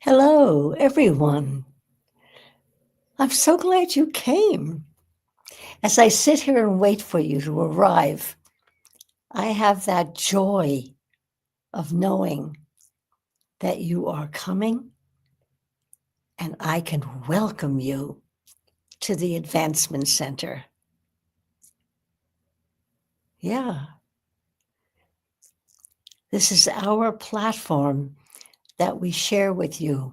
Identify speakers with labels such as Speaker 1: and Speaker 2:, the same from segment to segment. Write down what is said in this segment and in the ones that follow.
Speaker 1: Hello, everyone. I'm so glad you came. As I sit here and wait for you to arrive, I have that joy of knowing that you are coming and I can welcome you to the Advancement Center. Yeah, this is our platform that we share with you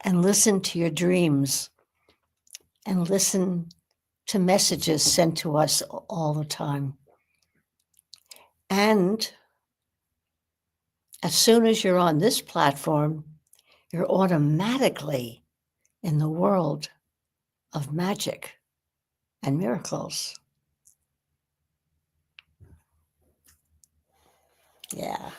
Speaker 1: and listen to your dreams and listen to messages sent to us all the time. And as soon as you're on this platform, you're automatically in the world of magic and miracles. Yeah.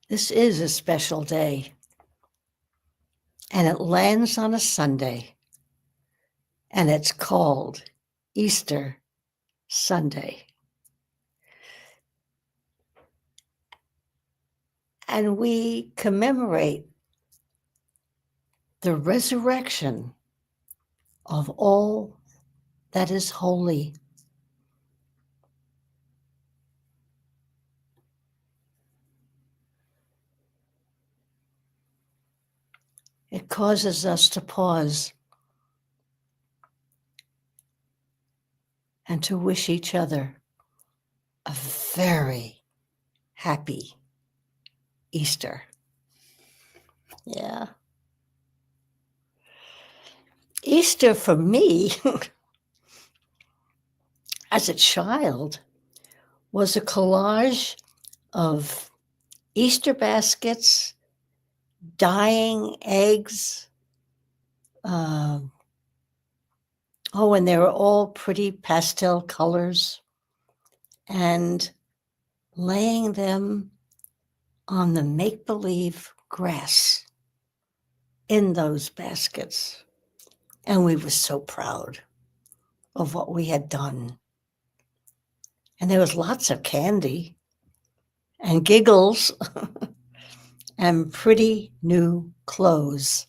Speaker 1: This is a special day, and it lands on a Sunday, and it's called Easter Sunday. And we commemorate the resurrection of all that is holy. It causes us to pause and to wish each other a very happy Easter. Yeah. Easter for me, as a child, was a collage of Easter baskets, dyeing eggs. And they were all pretty pastel colors, and laying them on the make-believe grass in those baskets. And we were so proud of what we had done. And there was lots of candy and giggles and pretty new clothes.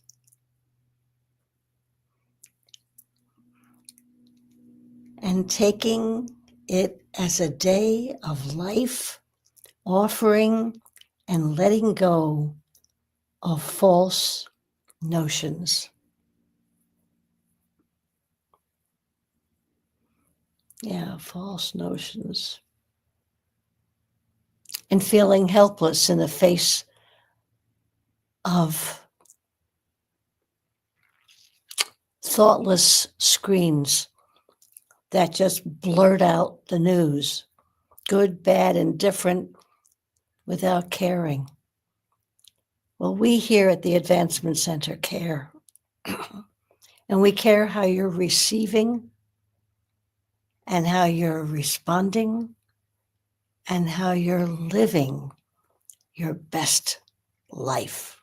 Speaker 1: And taking it as a day of life, offering and letting go of false notions. Yeah, false notions. And feeling helpless in the face of thoughtless screens that just blurt out the news, good, bad, and different, without caring. Well, we here at the Advancement Center care. And we care how you're receiving and how you're responding and how you're living your best life.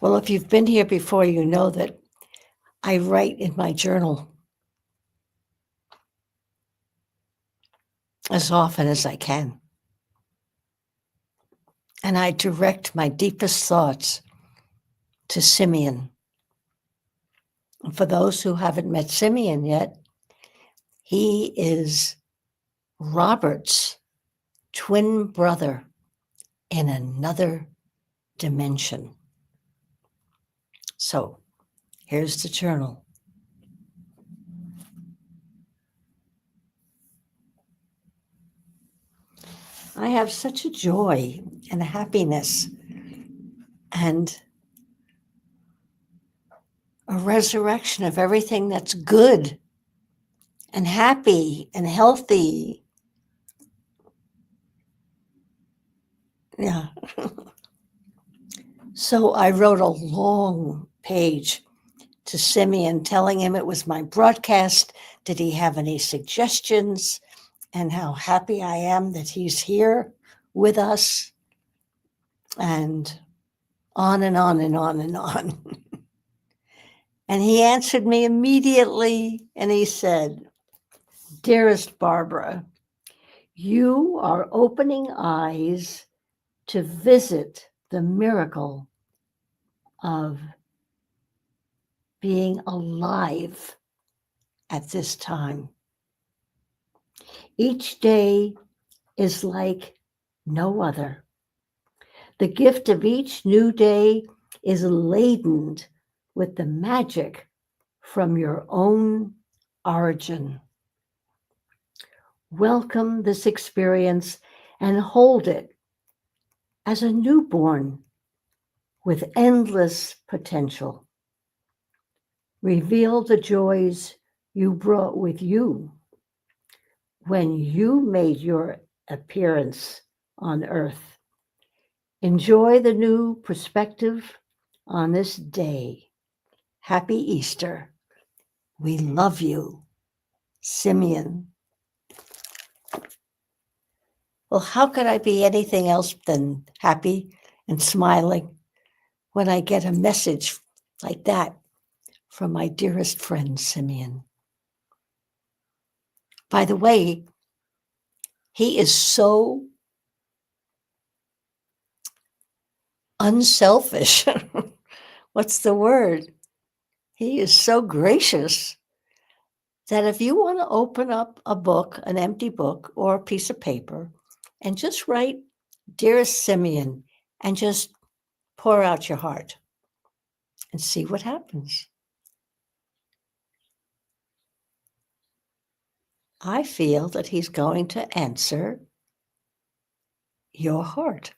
Speaker 1: Well, if you've been here before, you know that I write in my journal as often as I can. And I direct my deepest thoughts to Simeon. And for those who haven't met Simeon yet, he is Robert's twin brother in another dimension. So here's the journal. I have such a joy and a happiness and a resurrection of everything that's good and happy and healthy. Yeah. So I wrote a long page to Simeon telling him it was my broadcast. Did he have any suggestions? And how happy I am that he's here with us. And on and on and on and on. And he answered me immediately and he said, "Dearest Barbara, you are opening eyes to visit the miracle of being alive at this time. Each day is like no other. The gift of each new day is laden with the magic from your own origin. Welcome this experience and hold it as a newborn with endless potential. Reveal the joys you brought with you when you made your appearance on earth. Enjoy the new perspective on this day. Happy Easter. We love you, Simeon." Well, how could I be anything else than happy and smiling when I get a message like that from my dearest friend, Simeon? By the way, he is so unselfish. What's the word? He is so gracious that if you want to open up a book, an empty book or a piece of paper, and just write, "Dearest Simeon," and just pour out your heart and see what happens. I feel that he's going to answer your heart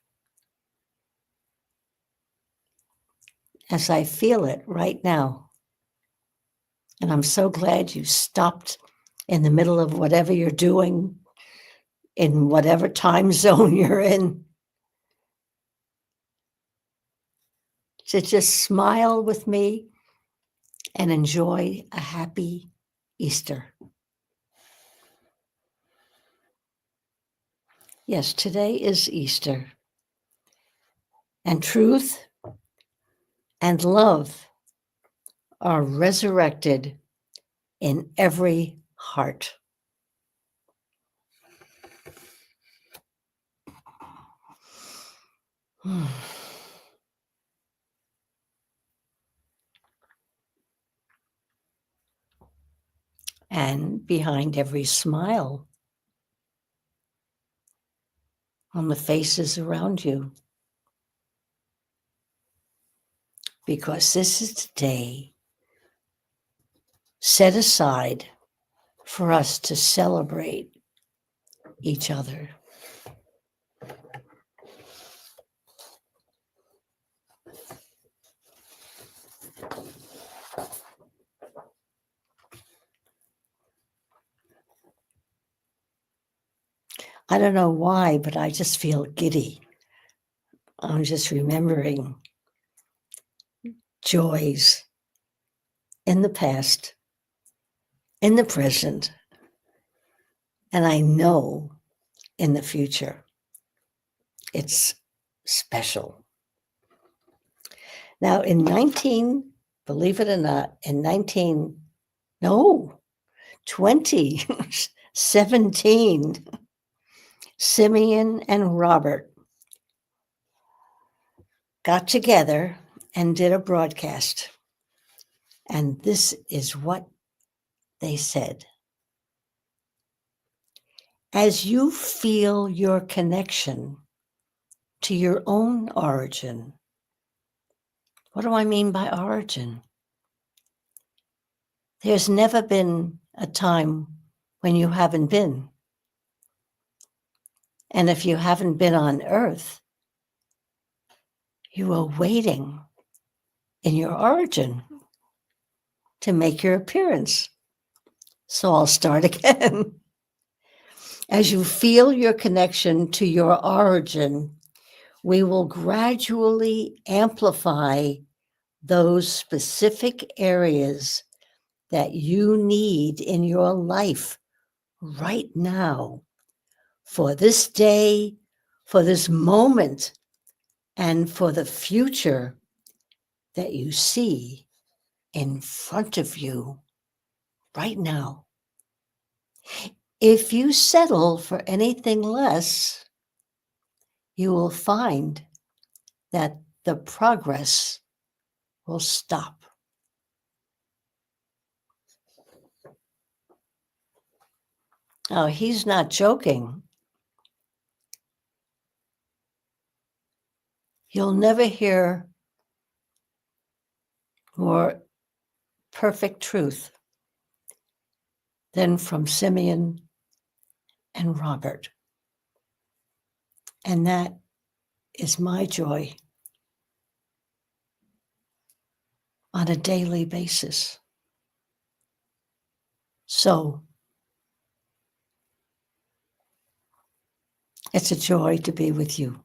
Speaker 1: as I feel it right now. And I'm so glad you stopped in the middle of whatever you're doing, in whatever time zone you're in, to just smile with me and enjoy a happy Easter. Yes, today is Easter. And truth and love are resurrected in every heart. And behind every smile on the faces around you, because this is the day set aside for us to celebrate each other. I don't know why, but I just feel giddy. I'm just remembering joys in the past, in the present, and I know in the future. It's special. Now, believe it or not, in 2017, Simeon and Robert got together and did a broadcast. And this is what they said. As you feel your connection to your own origin, what do I mean by origin? There's never been a time when you haven't been. And if you haven't been on Earth, you are waiting in your origin to make your appearance. So I'll start again. As you feel your connection to your origin, we will gradually amplify those specific areas that you need in your life right now, for this day, for this moment, and for the future that you see in front of you right now. If you settle for anything less, you will find that the progress will stop. Oh, he's not joking. You'll never hear more perfect truth than from Simeon and Robert. And that is my joy on a daily basis. So it's a joy to be with you.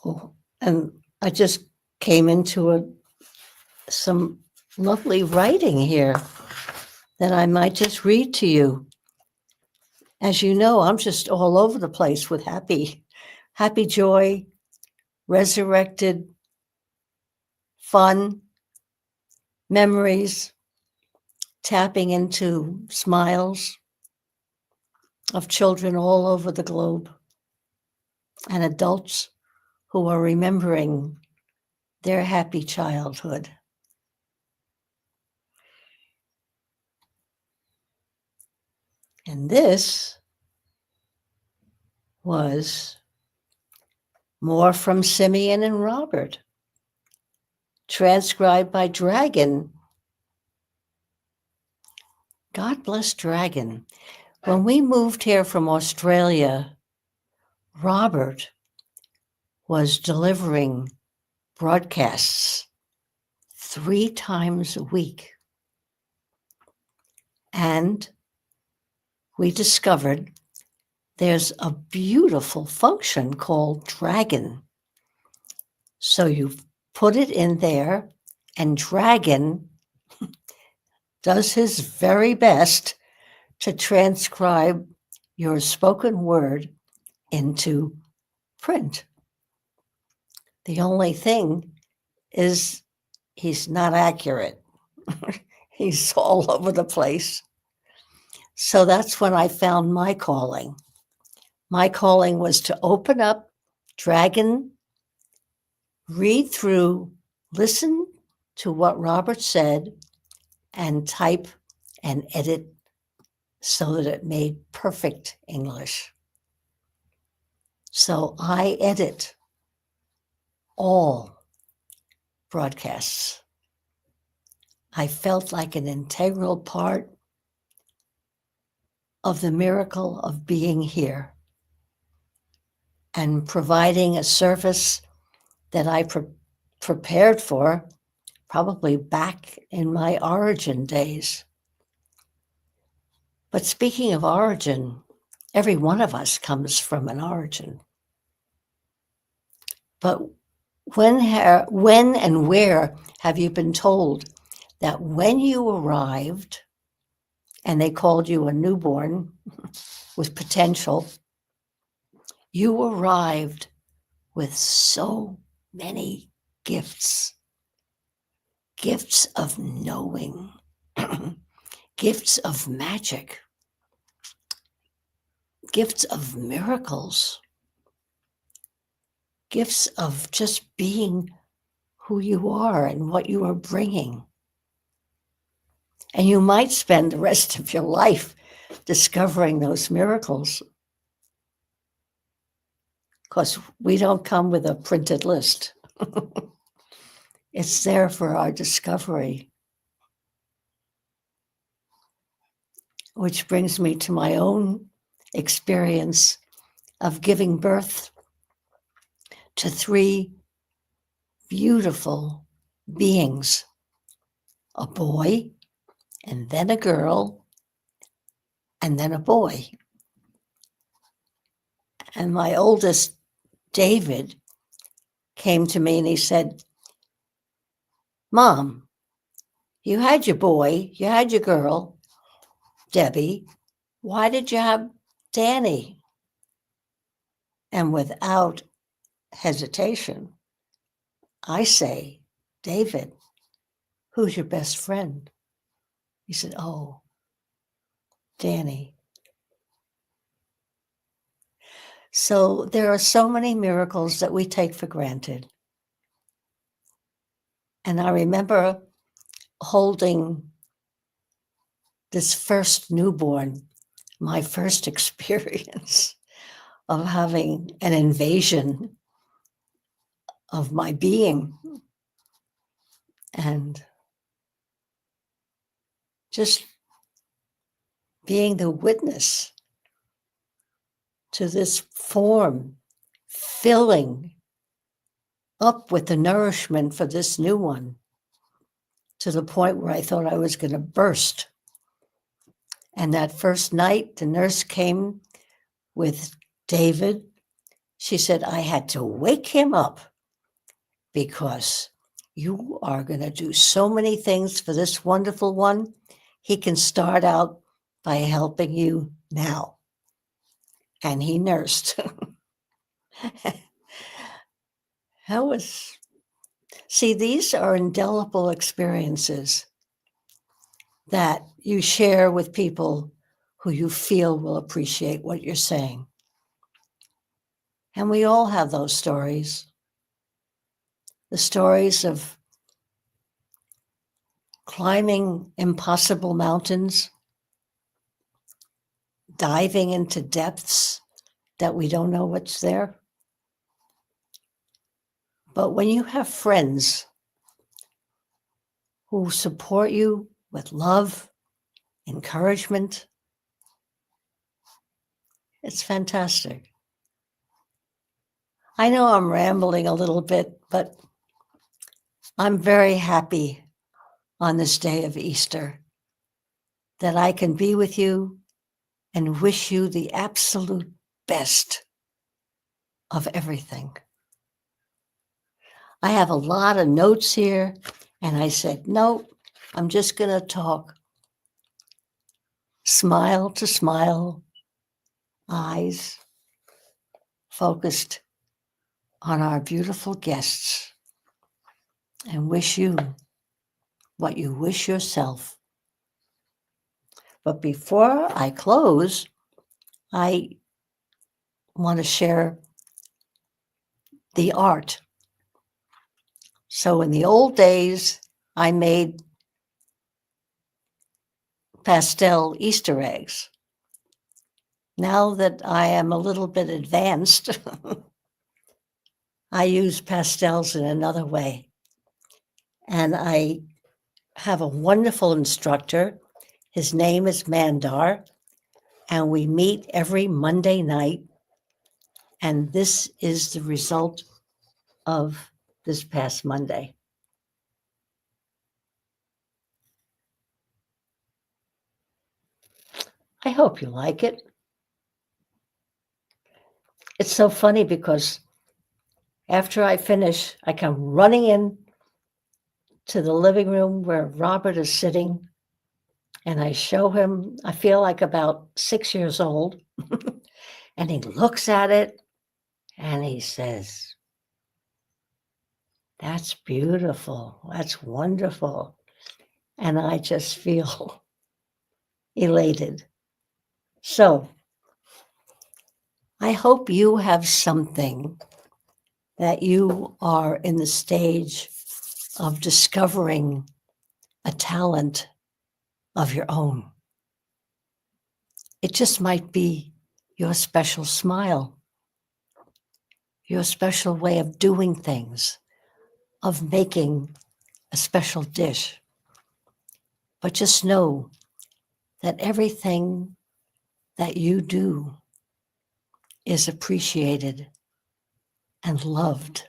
Speaker 1: Oh, and I just came into some lovely writing here that I might just read to you. As you know, I'm just all over the place with happy joy, resurrected fun, memories, tapping into smiles of children all over the globe and adults who are remembering their happy childhood. And this was more from Simeon and Robert, transcribed by Dragon. God bless Dragon. When we moved here from Australia, Robert was delivering broadcasts 3 times a week. And we discovered there's a beautiful function called Dragon. So you put it in there, and Dragon does his very best to transcribe your spoken word into print. The only thing is he's not accurate. He's all over the place. So that's when I found my calling. My calling was to open up Dragon, read through, listen to what Robert said, and type and edit so that it made perfect English. So I edit all broadcasts. I felt like an integral part of the miracle of being here and providing a service that I prepared for probably back in my origin days. But speaking of origin, every one of us comes from an origin. But when and where have you been told that when you arrived and they called you a newborn with potential, you arrived with so many gifts? Gifts of knowing, gifts of magic, gifts of miracles, gifts of just being who you are and what you are bringing. And you might spend the rest of your life discovering those miracles, because we don't come with a printed list. It's there for our discovery. Which brings me to my own experience of giving birth to 3 beautiful beings a boy, and then a girl, and then a boy. And my oldest, David, came to me and he said, Mom, you had your boy, you had your girl, Debbie. Why did you have Danny? And without hesitation, I say, David, who's your best friend? He said, oh, Danny. So there are so many miracles that we take for granted. And I remember holding this first newborn, my first experience of having an invasion of my being, and just being the witness to this form filling up with the nourishment for this new one, to the point where I thought I was going to burst. And that first night, the nurse came with David. She said, I had to wake him up because you are going to do so many things for this wonderful one. He can start out by helping you now. And he nursed. See, these are indelible experiences that you share with people who you feel will appreciate what you're saying. And we all have those stories. The stories of climbing impossible mountains, diving into depths that we don't know what's there. But when you have friends who support you with love, encouragement, it's fantastic. I know I'm rambling a little bit, but I'm very happy on this day of Easter that I can be with you and wish you the absolute best of everything. I have a lot of notes here, and I said, no, I'm just going to talk smile to smile, eyes focused on our beautiful guests, and wish you what you wish yourself. But before I close, I want to share the art. So in the old days, I made pastel Easter eggs. Now that I am a little bit advanced, I use pastels in another way. And I have a wonderful instructor. His name is Mandar, and we meet every Monday night. And this is the result of this past Monday. I hope you like it. It's so funny because after I finish, I come running in to the living room where Robert is sitting, and I show him, I feel like about 6 years old, and he looks at it and he says, that's beautiful. That's wonderful. And I just feel elated. So I hope you have something that you are in the stage of discovering a talent of your own. It just might be your special smile, your special way of doing things, of making a special dish. But just know that everything that you do is appreciated and loved.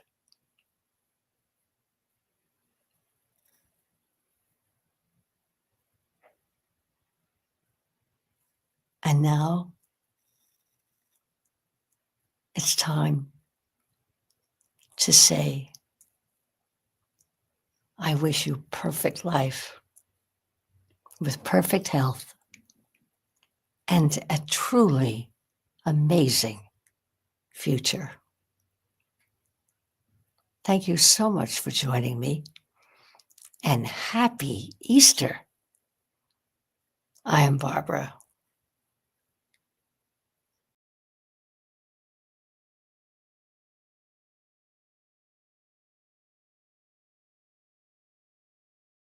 Speaker 1: And now it's time to say, I wish you perfect life with perfect health and a truly amazing future. Thank you so much for joining me, and happy Easter. I am Barbara.